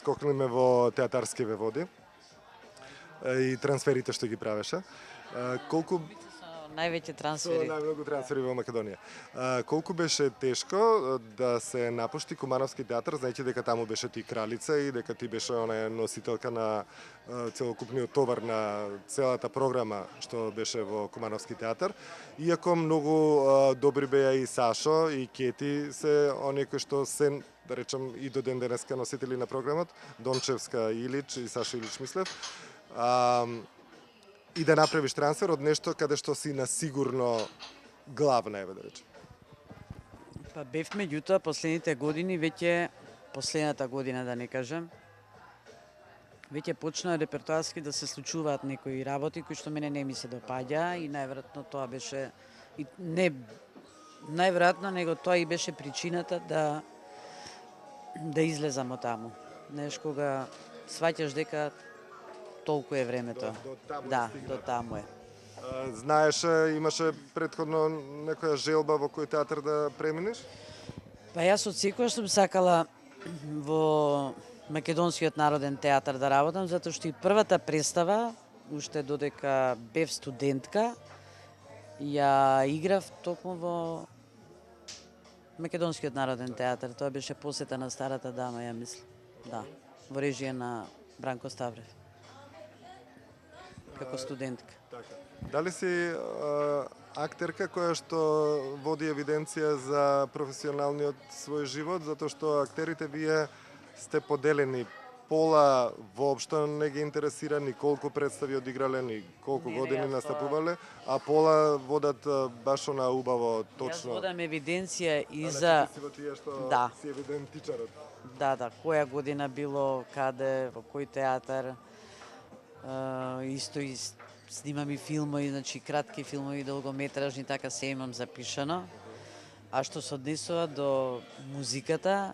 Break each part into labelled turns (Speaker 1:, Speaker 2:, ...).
Speaker 1: скокнеме во театарскиве води и трансферите што ги правеше. Колку
Speaker 2: Највеќе
Speaker 1: со
Speaker 2: трансфери.
Speaker 1: најмногу трансфери во Македонија. Колку беше тешко да се напушти Кумановски театар, знаејќи дека таму беше ти кралица и дека ти беше она носителка на целокупниот товар на целата програма што беше во Кумановски театар. Иако многу добри беа и Сашо и Кети се оние кои што се, да речем, и до ден денеска носители на програмот, Дончевска, Илич и Сашо Илич мислев. И да направиш трансфер од нешто каде што си на сигурно главна, еве да речем.
Speaker 2: Па бев меѓутоа последните години, веќе последната година да не кажам, веќе почна репертоарски да се случуваат некои работи кои што мене не ми се допаѓа и најверојатно тоа беше и не најверојатно него тоа и беше причината да излезам од таму. Знаеш кога сваќаш дека толку е времето.
Speaker 1: До таму
Speaker 2: Да,
Speaker 1: стигна.
Speaker 2: до таму е.
Speaker 1: Знаеше, имаше претходно некоја желба во кој театар да преминеш?
Speaker 2: Па јас од секојаш сум сакала во Македонскиот народен театар да работам, затоа што и првата представа, уште додека бев студентка, ја играв токму во Македонскиот народен театар. Тоа беше посета на старата дама, ја мислам. Да, во режија на Бранко Ставрев. Како студентка.
Speaker 1: Така. Дали си актерка која што води евиденција за професионалниот свој живот, затоа што актерите вие сте поделени, пола воопшто не ги интересира ни колку представи одиграле, ни колку
Speaker 2: Не,
Speaker 1: години
Speaker 2: јас
Speaker 1: настапувале, а пола водат баш она убаво,
Speaker 2: Јас
Speaker 1: точно.
Speaker 2: водам евиденција и
Speaker 1: Значи,
Speaker 2: за...
Speaker 1: ти си во тие што
Speaker 2: Да.
Speaker 1: си евидентичарот.
Speaker 2: Да, која година било, каде, во кој театар. Исто и снимам и филмови, значи кратки филмови, долгометражни, така се имам запишано. А што се однесува до музиката,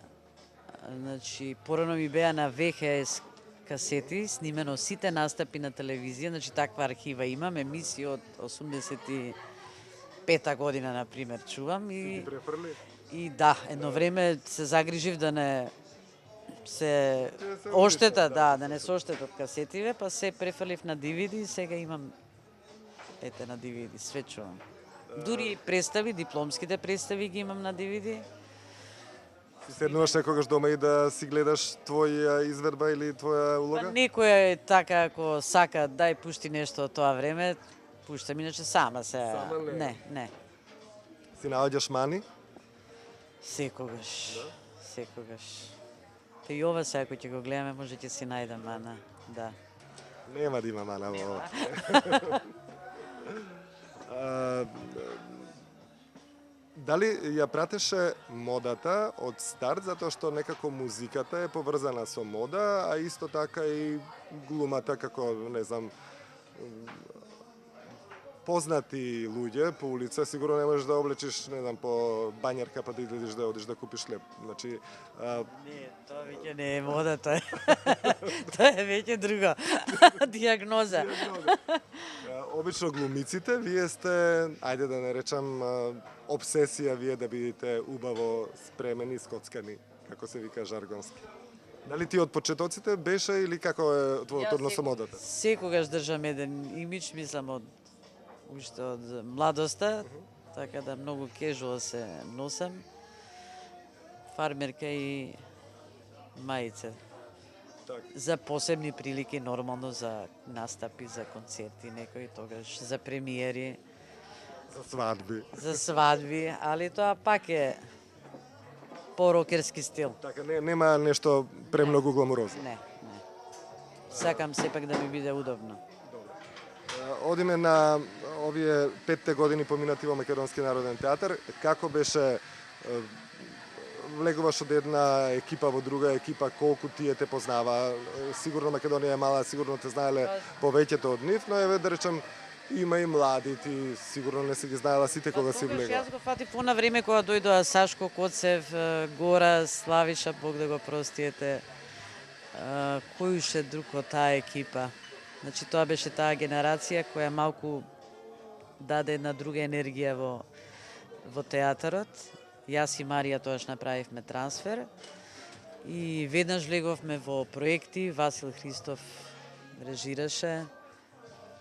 Speaker 2: значи порано ми беа на ВХС касети, снимено сите настапи на телевизија, значи таква архива имам, емисии од 85-та година, например, чувам
Speaker 1: Ги префрли?
Speaker 2: и да, едно време се загрижив да не се
Speaker 1: се
Speaker 2: оштета,
Speaker 1: обришат, да,
Speaker 2: да не се оштетат касетиве, па се префрлив на DVD и сега имам ете на DVD, све чувам. Дури и представи, дипломските представи ги имам на DVD.
Speaker 1: Си седнуваш секогаш дома и да си гледаш твоја изведба или твоја
Speaker 2: Па
Speaker 1: улога?
Speaker 2: некој е така, ако сака, дај пушти нешто од тоа време, пуштам, иначе сама се...
Speaker 1: Сама не.
Speaker 2: Не,
Speaker 1: Си наоѓаш мани?
Speaker 2: секогаш, секогаш. Па и ова сега, ако ќе го гледаме, може ќе си најдам, ана, да.
Speaker 1: Нема да има мана во ова. Дали ја пратеше модата од старт, затоа што некако музиката е поврзана со мода, а исто така и глумата како, не знам, познати луѓе по улица, сигурно не можеш да облечиш, не знам, по бањарка па да излезеш да одиш да купиш хлеб. Значи,
Speaker 2: Не, тоа веќе не е мода, тоа е, тоа е веќе друго. Диагноза.
Speaker 1: Обично глумиците, вие сте, ајде да не речам, обсесија вие да бидете убаво спремени, скоцкани, како се вика жаргонски. Дали ти од почетоците беше или како е твојот однос со модата?
Speaker 2: Секогаш држам еден имидж, мислам уште од младоста, така да многу кежуал се носам. Фармерка и мајица.
Speaker 1: Така.
Speaker 2: За посебни прилики, нормално за настапи, за концерти, некои тогаш, за премиери,
Speaker 1: За свадби.
Speaker 2: за свадби, али тоа пак е по-рокерски стил.
Speaker 1: Така, нема нешто премногу гламурозно.
Speaker 2: Не. Сакам сепак да ми биде удобно.
Speaker 1: Одиме на овие 5 години поминати во Македонски народен театар. Како беше, влегуваш од една екипа во друга екипа, колку тие те познава? Сигурно Македонија е мала, сигурно те знаеле повеќето од нив, но еве да речем има и млади, ти сигурно не си ги знаела сите кога си
Speaker 2: Тогаш
Speaker 1: влегла.
Speaker 2: Јас го фатив по на време кога дојдоа Сашко Коцев, Гора, Славиша, Бог да го простиете. Кој уште друг од таа екипа? Значи тоа беше таа генерација која малку даде една друга енергија во театарот. Јас и Марија тоаш направивме трансфер И веднаш влеговме во проекти, Васил Христов режираше,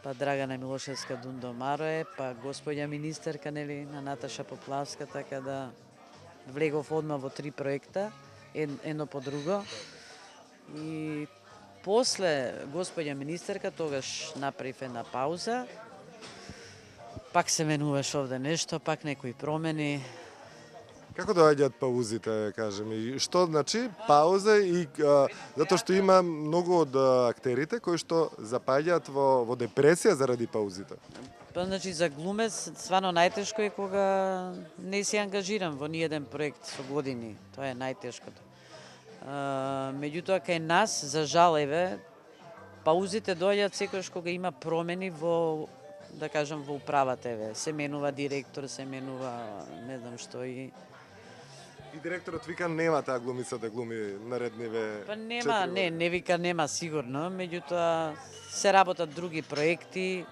Speaker 2: па Драгана Милошевска Дундо Мароe, па господја министерка, нели, на Наташа Поплавска, така да влегов одма во 3 проекта, едно по друго. И после господја министерка тогаш направив една пауза, пак се менуваш овде нешто, пак некои промени.
Speaker 1: Како доаѓаат паузите, кажем, и што значи пауза и затоа што има многу од актерите кои што запаѓаат во депресија заради паузите.
Speaker 2: Па значи за глумец стварно најтешко е кога не се ангажирам во ниеден проект со години. Тоа е најтешкото. Меѓутоа кај нас за жал еве паузите доаѓаат секогаш кога има промени во, да кажам, во управата, еве, се менува директор, се менува не знам што
Speaker 1: И директорот вика нема таа глумица да глуми наредниве.
Speaker 2: Па нема, не вика нема сигурно, меѓутоа се работат други проекти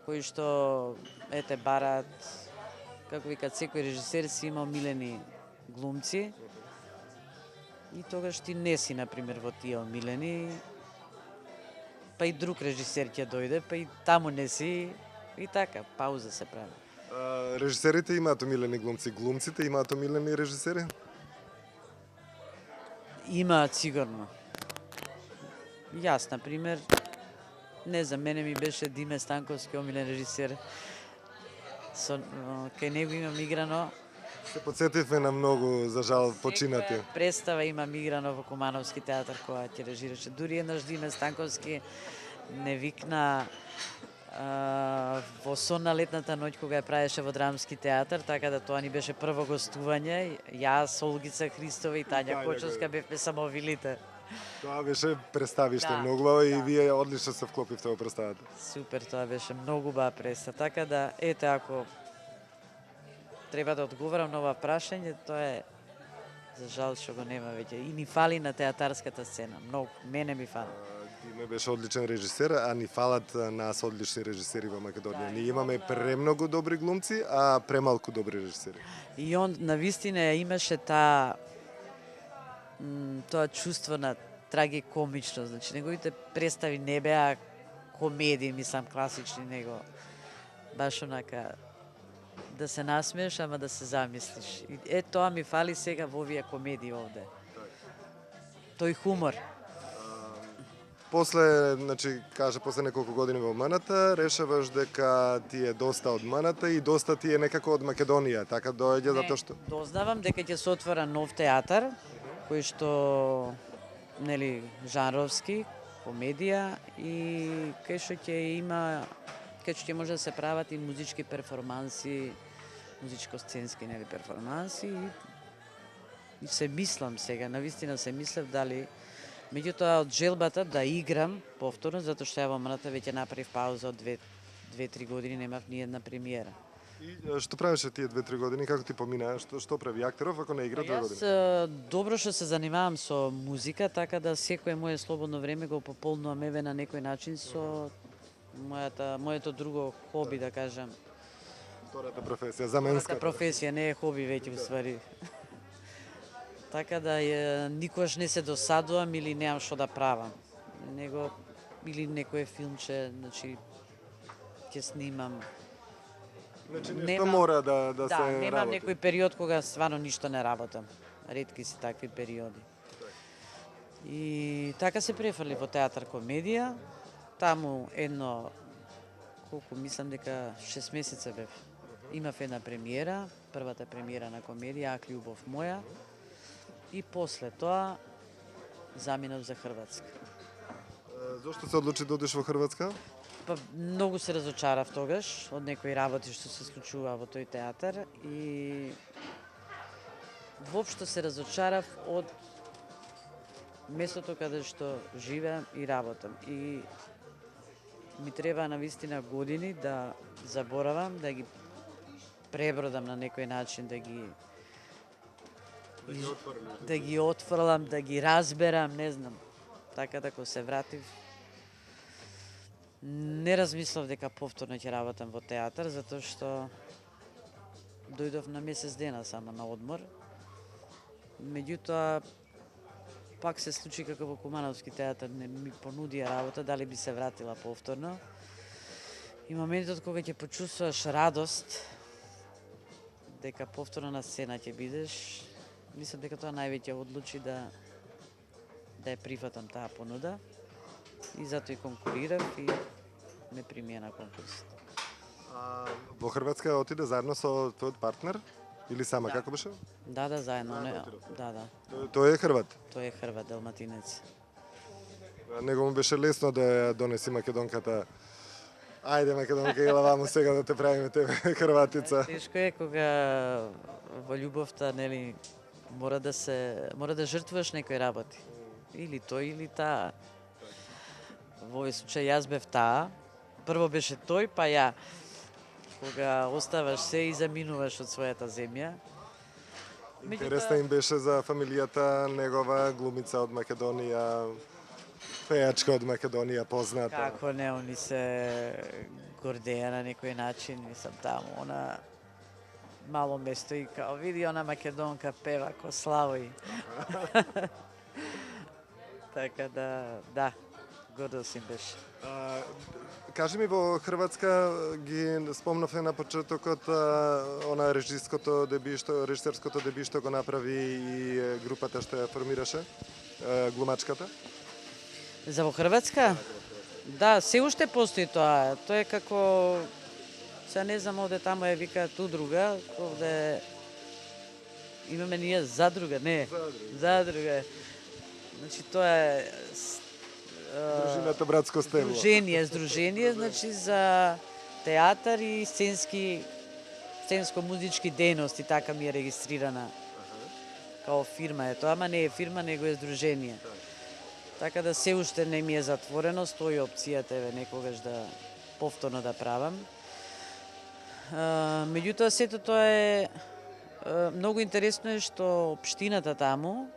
Speaker 2: кои што ете бараат, како викат, секој режисер си има омилени глумци. И тогаш ти не си, например, во тие омилени, па и друг режисер ќе дојде, па и таму не си, и така, пауза се прави.
Speaker 1: Режисерите имаат омилени глумци, глумците имаат омилени режисери?
Speaker 2: Имаат сигурно. Јас, например, не знам, мене ми беше Диме Станковски омилен режисер. Кај него имам играно.
Speaker 1: Се подсетивме на многу, за жал, починати.
Speaker 2: Секоја представа имам играно во Кумановски театар која ќе режираше. Дури еднаш Диме Станковски не викна во сон на летната ноќ кога ја правеше во Драмски театар, така да тоа ни беше прво гостување. Јас, Олгица Христова и Тања Кочовска бевме самовилите.
Speaker 1: Тоа беше представиште
Speaker 2: Да,
Speaker 1: многу убаво и вие одлично се вклопивте во представата.
Speaker 2: Супер, тоа беше многу убава представа. Така да, ете, ако треба да одговорам на ова прашање, тоа е за жал што го нема веќе. И ни фали на театарската сцена, многу, мене ми фали.
Speaker 1: Диме беше одличен режисер, а ни фалат нас одлични режисери во Македонија. Ние имаме премногу добри глумци, а премалку добри режисери.
Speaker 2: И он навистина имаше тоа чувство на трагикомичност. Значи, неговите представи не беа комедии, мислам, класични, него баш онака да се насмееш, ама да се замислиш. И тоа ми фали сега во овие комедии овде. Тој хумор.
Speaker 1: После, значи, каже, после неколку години во МНТ, решаваш дека ти е доста од МНТ и доста ти е некако од Македонија, така доаѓа затоа што...
Speaker 2: Дознавам дека ќе се отвора нов театар, кој што, нели, жанровски, комедија и кај што ќе има, кај што ќе може да се прават и музички перформанси, музичко-сценски, нели, перформанси и се мислам сега, навистина се мислев дали. Меѓутоа, од желбата да играм повторно, затоа што ја во МНТ веќе направив пауза од 2-3 години, немав ни една премиера.
Speaker 1: И што правеше тие 2-3 години, како ти помина, што прави актеров ако не игра 2 години?
Speaker 2: Јас добро што се занимавам со музика, така да секое мое слободно време го пополнувам еве на некој начин со моето друго хоби, да кажам.
Speaker 1: Втората професија, заменската.
Speaker 2: Втората професија не е хоби веќе уствари. Така да никогаш не се досадувам или немам што да правам. Него или некое филмче, значи ќе снимам.
Speaker 1: Значи нешто мора да се работи.
Speaker 2: Немам некој период кога стварно ништо не работам. Ретки се такви периоди. И така се префрли во театар комедија. Таму едно, колку мислам дека 6 месеца бев. Имав една премиера, првата премиера на комедија Ак љубов моја. И после тоа заминав за Хрватска.
Speaker 1: Зошто се одлучи да одиш во Хрватска?
Speaker 2: Па многу се разочарав тогаш од некои работи што се случува во тој театар и воопшто се разочарав од местото каде што живеам и работам. И ми треба навистина години да заборавам, да ги пребродам на некој начин, да ги отфрлам, да ги разберам, не знам. Така да кога се вратив, не размислав дека повторно ќе работам во театар, затоа што дојдов на месец дена само на одмор. Меѓутоа, пак се случи како во Кумановски театар, не ми понудија работа, дали би се вратила повторно. И моментот кога ќе почувствуваш радост, дека повторно на сцена ќе бидеш, мислам дека тоа највеќе одлучи да ја прифатам таа понуда. И затоа и конкурирав и ме примија на конкурсот.
Speaker 1: Во Хрватска отиде заедно со твојот партнер? Или сама, како беше?
Speaker 2: Да, заедно. Да.
Speaker 1: Тој е Хрват.
Speaker 2: Тој е Хрват, далматинец.
Speaker 1: Него му беше лесно да ја донеси македонката. Ајде македонка, ела ваму сега да те правиме тебе хрватица.
Speaker 2: Тешко е кога во љубовта, нели, мора да жртвуваш некои работи. Или тој или таа. Во овој случај јас бев таа. Прво беше тој, па ја. Кога оставаш се и заминуваш од својата земја.
Speaker 1: Интересна им беше за фамилијата негова, глумица од Македонија, пејачка од Македонија, позната.
Speaker 2: Како не, они се гордеја на некој начин, мислам таму, она мало место и као, види она македонка пева ко Славој. Така да, гордост им беше.
Speaker 1: Кажи ми, во Хрватска ги спомнавме на почетокот она режисерското деби што го направи и групата што ја формираше, глумачката.
Speaker 2: За во Хрватска? Да, се уште постои тоа. Тоа е како, сега не знам, овде таму е викаат удруга, овде имаме ние задруга, не, задруга. Значи тоа е
Speaker 1: Дружината Братско стебло.
Speaker 2: Здружение, значи за театар и сценско-музички дејности, така ми е регистрирана. Као фирма е тоа, ама не е фирма, него е здружение. Така да се уште не ми е затворено, стои опцијата еве некогаш да повторно да правам. Меѓутоа сето тоа е многу интересно е што општината таму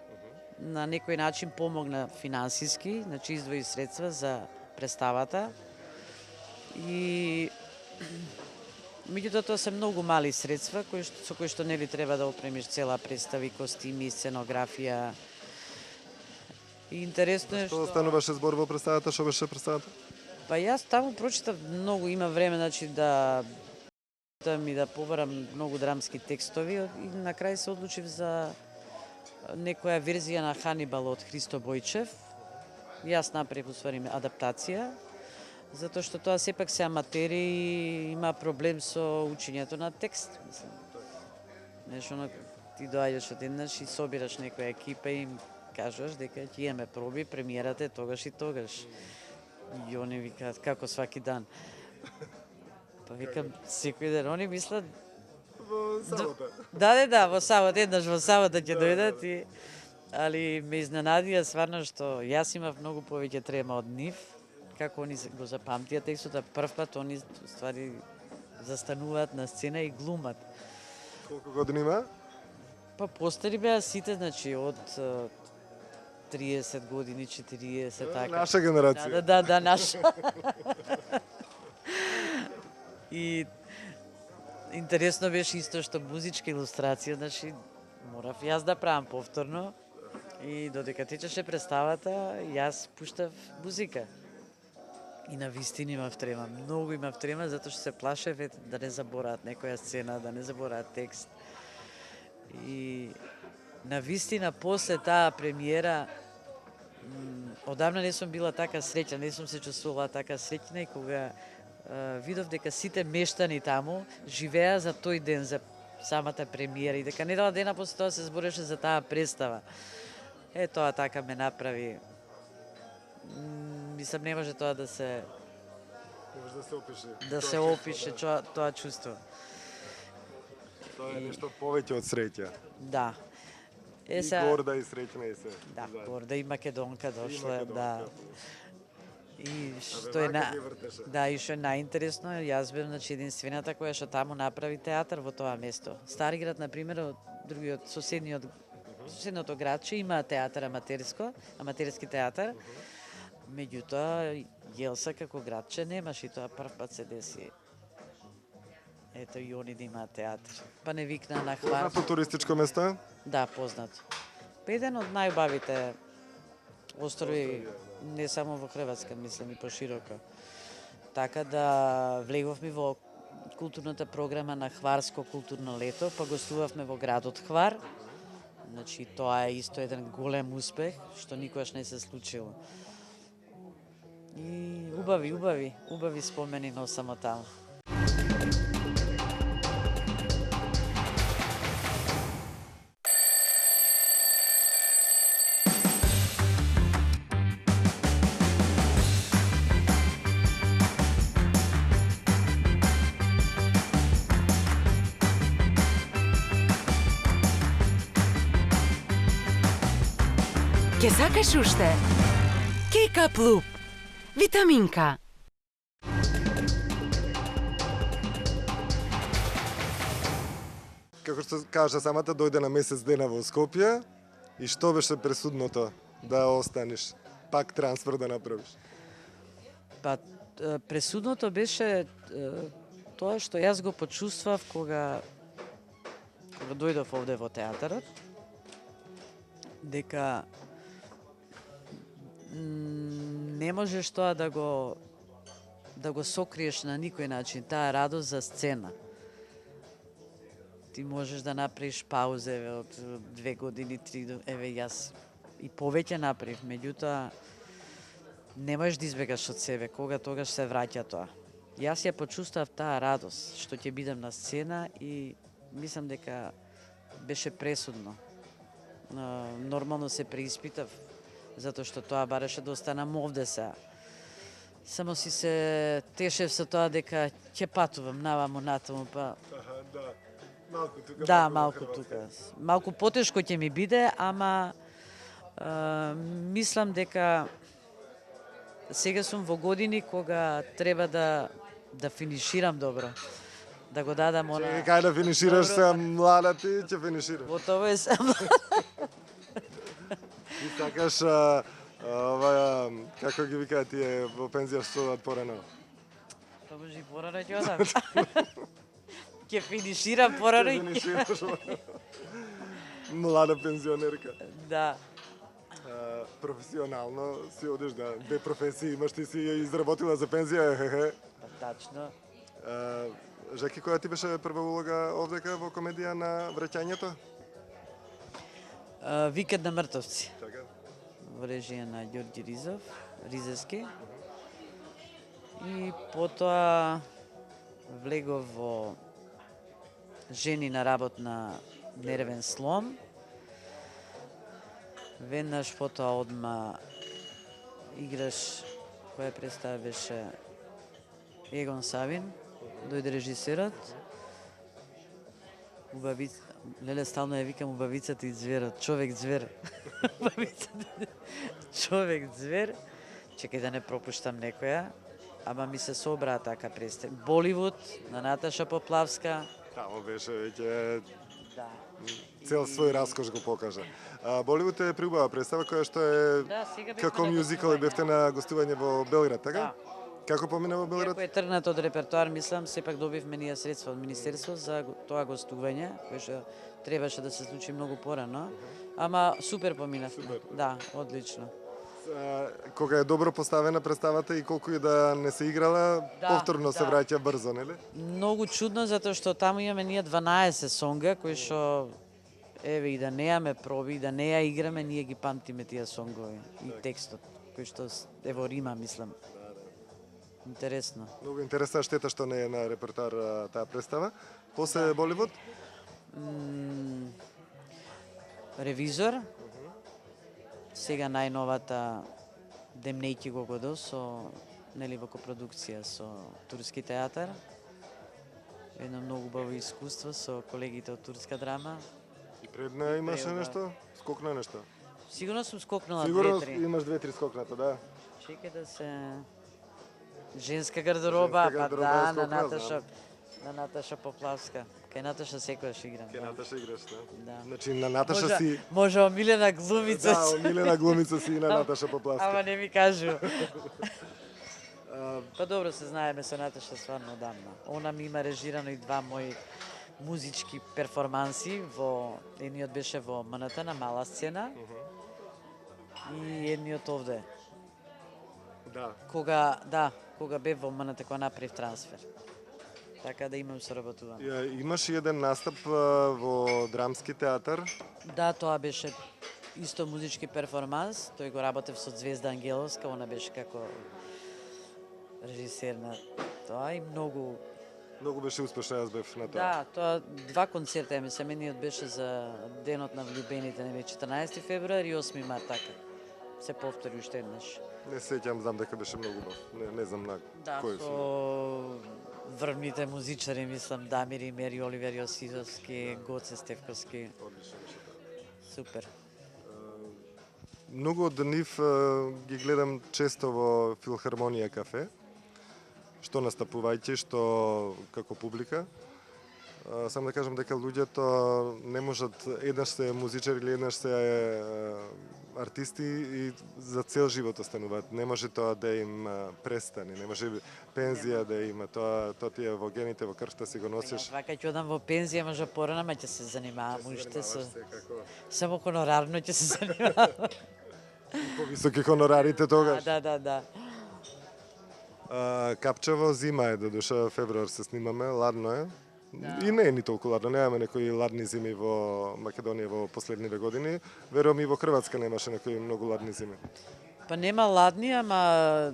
Speaker 2: на некој начин помогна финансиски, значи издвои средства за представата. И меѓутоа тоа се многу мали средства со кои што нели треба да опремиш цела представа, костими, сценографија. И интересно е
Speaker 1: што стануваше збор во представата, што беше представата?
Speaker 2: Па јас таму прочитав многу, има време, значи да побарам многу драмски текстови и на крај се одлучив за некоја верзија на Ханибал од Христо Бојчев. Јас направив уствари адаптација, затоа што тоа сепак се аматери и има проблем со учењето на текст. Нешто ти доаѓаш одеднаш и собираш некоја екипа и им кажуваш дека ќе имаме проби, премиерата е тогаш и тогаш. И они викаат како сваки дан. Па викам секој ден, они мислат
Speaker 1: Во сабота.
Speaker 2: Да, во сабота, еднаш во сабота ќе дојдат и али ме изненадија стварно што јас имав многу повеќе трема од нив, како они го запамтија текстот, прв пат они ствари застануваат на сцена и глумат.
Speaker 1: Колку години има?
Speaker 2: Па постари беа сите, значи од 30 години, 40, така.
Speaker 1: Наша генерација.
Speaker 2: Да, наша. И интересно беше исто што музичка илустрација, значи морав јас да правам повторно и додека течеше представата, јас пуштав музика. И на вистина имав трема, многу имав трема, затоа што се плашев да не забораат некоја сцена, да не забораат текст. И на вистина после таа премиера одамна не сум била така среќна, не сум се чувствувала така среќна и кога видов дека сите мештани таму живеа за тој ден, за самата премиера и дека недела дена после тоа се збореше за таа представа. Тоа така ме направи. Мислам, не може тоа да се опише тоа чувство.
Speaker 1: Тоа е нешто повеќе од среќа.
Speaker 2: Да.
Speaker 1: И горда и среќна и се.
Speaker 2: Да, горда и македонка дошла, да. И што и што е најинтересно, јас бев единствената која што таму направи театар во тоа место. Стариград, например, од соседното градче има театар аматерски театар. Меѓутоа, Јелса како градче немаш и тоа прв пат се деси. Ето и они да имаат театар. Па не викна на Хвар.
Speaker 1: Познато туристичко место?
Speaker 2: Да, познато. Еден од најубавите острови, не само во Хрватска, мислам и пошироко. Така да влеговме во културната програма на Хварско културно лето, па гостувавме во градот Хвар. Значи тоа е исто еден голем успех, што никогаш не се случило. И убави спомени носамо таму.
Speaker 3: Ке сакаш уште? Кейка Плуп. Витаминка.
Speaker 1: Како што кажа самата, дојде на месец дена во Скопје и што беше пресудното да останеш? Пак трансфер да направиш?
Speaker 2: Па пресудното беше тоа што јас го почувствав кога дојдов овде во театарот, дека не можеш тоа да го сокриеш на никој начин, таа радост за сцена. Ти можеш да направиш паузе од 2 години, 3, еве јас и повеќе направив, меѓутоа не можеш да избегаш од себе, кога тогаш се враќа тоа. Јас ја почувствав таа радост што ќе бидам на сцена и мислам дека беше пресудно. Нормално се преиспитав, затоа што тоа бараше да останам овде сега. Само си се тешев со тоа дека ќе патувам наваму натаму, па
Speaker 1: Да. Малку тука.
Speaker 2: да, малку тука. Малку потешко ќе ми биде, ама мислам дека сега сум во години кога треба да финиширам добро. Да го дадам она...
Speaker 1: Чекај, кај да финишираш
Speaker 2: Добро.
Speaker 1: се млада ти, ќе финишираш.
Speaker 2: Готово е само.
Speaker 1: И сакаш како ги викаат тие во пензија што одат порано.
Speaker 2: Па може и порано ќе одам. Ќе финиширам порано и...
Speaker 1: Финишираш. Млада пензионерка.
Speaker 2: Да.
Speaker 1: Професионално си одиш, да. Две професии имаш, ти си ја изработила за пензија, хе.
Speaker 2: Па тачно.
Speaker 1: Жеки, која ти беше прва улога овдека во комедија на враќањето?
Speaker 2: Викат на мртовци.
Speaker 1: Така.
Speaker 2: Во режија на Ѓорѓи Ризевски. И потоа влегов во Жени на работ на Нервен слом. Веднаш потоа одма играш, која представа беше Егон Савин, дојде режисерот. Леле, стално ја викам убавицата и зверот, човек-звер. Човек-звер. Чекај да не пропуштам некоја, ама ми се собраа така представи. Боливуд на Наташа Поплавска.
Speaker 1: Тамо беше веќе
Speaker 2: Да.
Speaker 1: цел свој раскош го покажа. Боливуд е приубава представа која што е
Speaker 2: Да, сега бевме
Speaker 1: како
Speaker 2: на
Speaker 1: мюзикал и
Speaker 2: гостување.
Speaker 1: бевте на гостување во Белград, така?
Speaker 2: Да.
Speaker 1: Како помина во Белград?
Speaker 2: Иако е тргнат од репертоар, мислам, сепак добивме ние средства од Министерство за тоа гостување, кое што требаше да се случи многу порано, ама супер поминавме.
Speaker 1: Супер.
Speaker 2: Да, одлично.
Speaker 1: Кога е добро поставена представата и колку и да не се играла,
Speaker 2: Да,
Speaker 1: повторно се
Speaker 2: да.
Speaker 1: враќа брзо, нели?
Speaker 2: Многу чудно, затоа што таму имаме ние 12 сонга, кои што, еве, и да неаме проби, и да не ја играме, ние ги памтиме тие сонгови и текстот, кој што е во Рима, мислам. Интересно.
Speaker 1: Многу интересна, штета што не е на репертоар таа представа. После Боливуд,
Speaker 2: Ревизор. Сега најновата Демнејки го годо со нели во копродукција со Турски театар. Едно многу убаво искуство со колегите од Турска драма.
Speaker 1: и пред неа имаше
Speaker 2: Прелга.
Speaker 1: нешто? Скокна нешто?
Speaker 2: Сигурно сум скокнала
Speaker 1: Сигурно
Speaker 2: 2-3.
Speaker 1: имаш 2-3 скокната, да.
Speaker 2: Чекај да се женска гардероба,
Speaker 1: Женска
Speaker 2: па
Speaker 1: гардероба
Speaker 2: да,
Speaker 1: е скокнала,
Speaker 2: на Наташа Поплавска. Кај Наташа секогаш играм.
Speaker 1: Ке
Speaker 2: Да.
Speaker 1: Наташа играш, да?
Speaker 2: Да.
Speaker 1: Значи на Наташа си...
Speaker 2: Може омилена глумица.
Speaker 1: Да, омилена глумица си и на Наташа
Speaker 2: Ама
Speaker 1: Поплавска.
Speaker 2: не ми кажу. Па добро се знаеме со Наташа стварно одамна. Она ми има режирано и 2 мои музички перформанси едниот беше во МНТ на мала сцена. и едниот овде.
Speaker 1: Да.
Speaker 2: Кога бев во МНТ, кога направив трансфер. Така да имам соработувано.
Speaker 1: Имаш и еден настап во Драмски театар.
Speaker 2: Да, тоа беше исто музички перформанс. Тој го работев со Звезда Ангеловска, она беше како режисер на тоа и многу.
Speaker 1: Многу беше успешно, јас бев на тоа.
Speaker 2: Да, тоа два концерта ја мислам, едниот беше за денот на влюбените, нели 14 февруари и 8 март, така. Се повтори уште еднаш.
Speaker 1: Не сеќам, знам дека беше многу убав. Не знам на
Speaker 2: Да,
Speaker 1: кој филм.
Speaker 2: со врвните музичари, мислам, Дамир и Мери, Оливер Јосифовски, Гоце Стевковски.
Speaker 1: Одлично.
Speaker 2: Супер.
Speaker 1: Многу од нив ги гледам често во Филхармонија кафе, што настапувајќи, што како публика. Само да кажам дека луѓето не можат, еднаш се музичари или еднаш се артисти и за цел живот остануваат. Не може тоа да им престане, не може пензија да има. Тоа ти е во гените, во крвта си го носиш.
Speaker 2: Вака ќе одам во пензија, може порано, ма ќе се занимавам уште со
Speaker 1: Секако.
Speaker 2: само хонорарно ќе се занимавам.
Speaker 1: Повисоки хонорарите тогаш.
Speaker 2: Да.
Speaker 1: Капчево зима е, додуша февруар се снимаме, ладно е. И не е ни толку ладно, немаме некои ладни зими во Македонија во последниве години. Верувам и во Хрватска немаше некои многу ладни зими.
Speaker 2: Па нема ладни, ама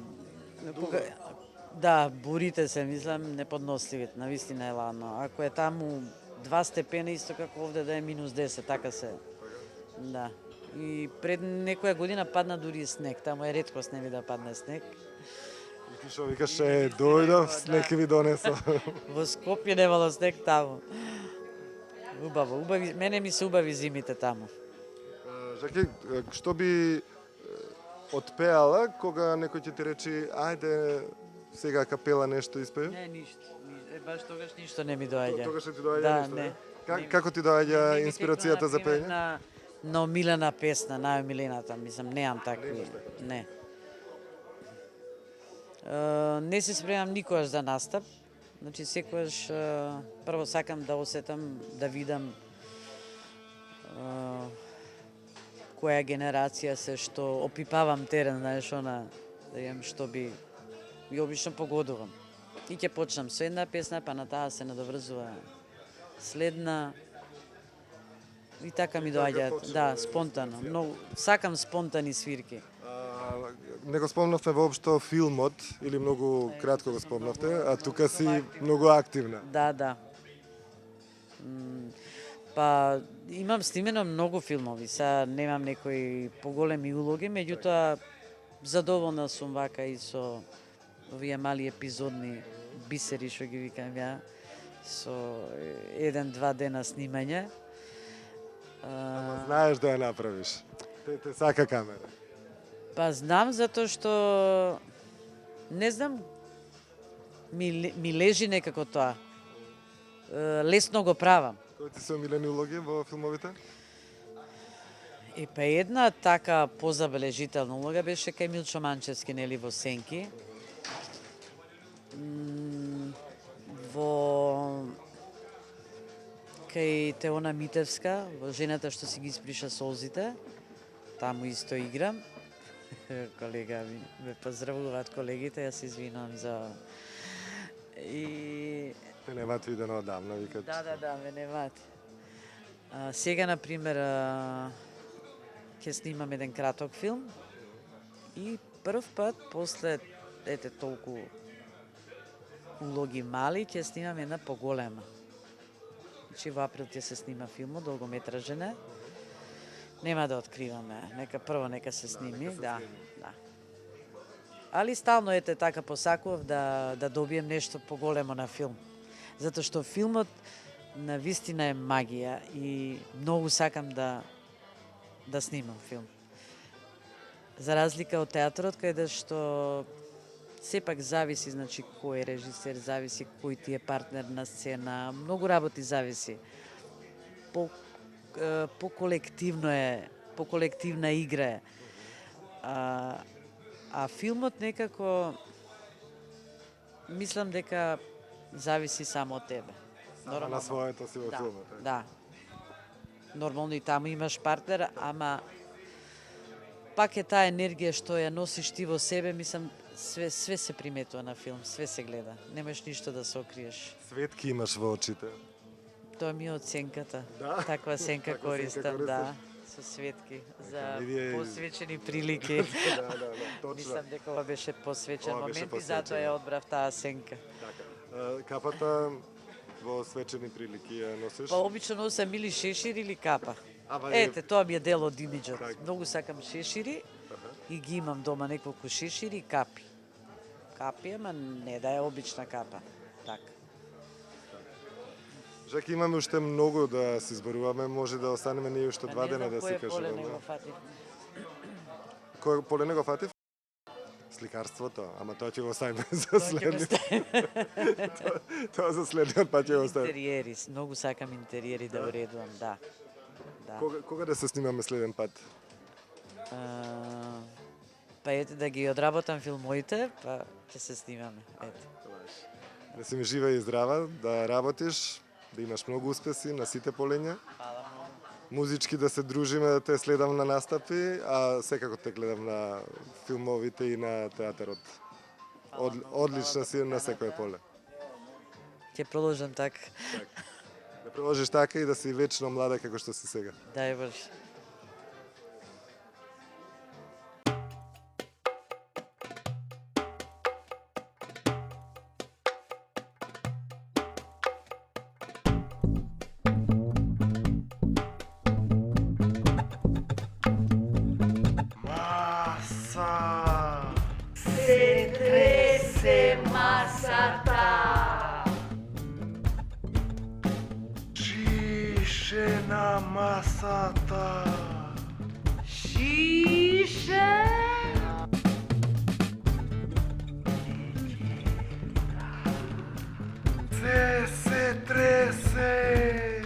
Speaker 2: да, бурите се, мислам, неподносливи, навистина е ладно. Ако е таму 2 степена, исто како овде да е минус 10, така се. Да. И пред некоја година падна дури и снег, таму е реткост нели да падне снег.
Speaker 1: И ти што викаш, дојдов, снег ви донесо.
Speaker 2: Во Скопје немало снег таму. Убаво, мене ми се убави зимите таму.
Speaker 1: Жаки, што би отпеала кога некој ќе ти речи, ајде сега капела нешто испеј?
Speaker 2: Не, ништо. Баш тогаш ништо не ми доаѓа.
Speaker 1: Тогаш не ти доаѓа
Speaker 2: Да,
Speaker 1: ништо,
Speaker 2: не.
Speaker 1: Како ти доаѓа инспирацијата за пење?
Speaker 2: На омилена песна, најомилената, мислам, неам такви. Не. Не се спремам никогаш за настап. Значи, секогаш прво сакам да осетам, да видам која генерација се што опипавам терен, знаеш, она, да имам што би... И обично погодувам. И ќе почнам со една песна, па на таа се надоврзува следна. И така ми доаѓаат, да, спонтано. Многу сакам спонтани свирки.
Speaker 1: Не го спомнавме воопшто филмот, или многу кратко го спомнавте, а тука си многу активна.
Speaker 2: Да. Па имам снимено многу филмови, са немам некои поголеми улоги, меѓутоа задоволна сум вака и со овие мали епизодни бисери, што ги викам ја, со 1-2 дена снимање.
Speaker 1: Знаеш да ја направиш. Те сака камера.
Speaker 2: Па знам затоа што не знам, ми лежи некако тоа. Лесно го правам.
Speaker 1: Кои ти се омилени улоги во филмовите?
Speaker 2: Па една така позабележителна улога беше кај Милчо Манчевски, нели, во Сенки. Кај Теона Митевска, во Жената што си ги исприша солзите. Таму исто играм. Колега ме поздравуваат колегите, јас се извинувам за...
Speaker 1: Те немаат видено одамна, викат.
Speaker 2: Да, ме немаат. Сега, например, ќе снимам еден краток филм и прв пат, после, толку улоги мали, ќе снимам една поголема. Значи, во април ќе се снима филмот, долгометражен е. Нема да откриваме, нека се сними, да. Али стално така посакував да добием нешто поголемо на филм. Затоа што филмот на вистина е магија и многу сакам да снимам филм. За разлика од театрот, каде што сепак зависи, значи, кој е режисер, зависи кој ти е партнер на сцена, многу работи зависи. По колективна игра е. А филмот некако, мислам дека зависи само од тебе.
Speaker 1: На своето си во филмот.
Speaker 2: Да. Нормално и таму имаш партнер, ама пак е таа енергија што ја носиш ти во себе, мислам, све се приметува на филм, све се гледа. Немаш ништо да се окриеш.
Speaker 1: Светки имаш во очите.
Speaker 2: Тоа ми е од сенката.
Speaker 1: Да?
Speaker 2: Таква сенка
Speaker 1: Таква
Speaker 2: користам,
Speaker 1: сенка
Speaker 2: да. Со светки за
Speaker 1: види-
Speaker 2: посвечени прилики.
Speaker 1: Да, точно.
Speaker 2: Мислам дека ова беше посвечен
Speaker 1: Ова беше
Speaker 2: момент и
Speaker 1: посвечен,
Speaker 2: затоа ја одбрав таа сенка.
Speaker 1: Така. Капата во свечени прилики ја носиш?
Speaker 2: Па обично носам или шешир или капа.
Speaker 1: Ама е-
Speaker 2: Ете, тоа ми е дел од имиџот.
Speaker 1: Така.
Speaker 2: Многу сакам шешири и ги имам дома неколку шешири и капи. Капи, ама не да е обична капа. Така.
Speaker 1: Жаки, имаме уште многу да се изборуваме, може да останеме ние уште 2 дена да си
Speaker 2: Кој поле
Speaker 1: кажуваме.
Speaker 2: него фатив?
Speaker 1: Кој поле него фатив? Сликарството, ама тоа ќе го оставиме за
Speaker 2: Тоа ќе го
Speaker 1: следниот.
Speaker 2: ставиме.
Speaker 1: Тоа за следниот пат ќе го оставиме.
Speaker 2: Интериери, многу сакам интериери да уредувам, да. Да.
Speaker 1: Кога да се снимаме следен пат?
Speaker 2: Па ете да ги одработам филмоите, па ќе се снимаме. Ете.
Speaker 1: Да си ми жива и здрава, да работиш, да имаш многу успеси на сите полења.
Speaker 2: Фала многу.
Speaker 1: Музички да се дружиме, да те следам на настапи, а секако те гледам на филмовите и на театарот. Одлична си на секое поле.
Speaker 2: Ќе продолжам така.
Speaker 1: Да продолжиш така и да си вечно млада како што си сега.
Speaker 2: Дај Боже.
Speaker 4: Massa!
Speaker 5: Se trese masata.
Speaker 4: Cișe na masata!
Speaker 5: Xixi.
Speaker 4: Se trese!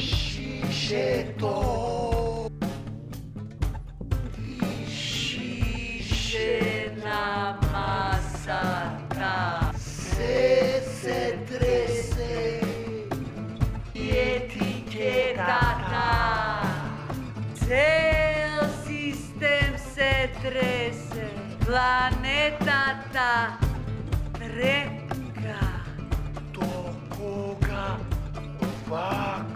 Speaker 4: Cișe to!
Speaker 5: Xixi na masata.
Speaker 4: Se trese!
Speaker 5: Etiquetata. Cel sistem se trese. Planeta ta trepka.
Speaker 4: To koga vaca!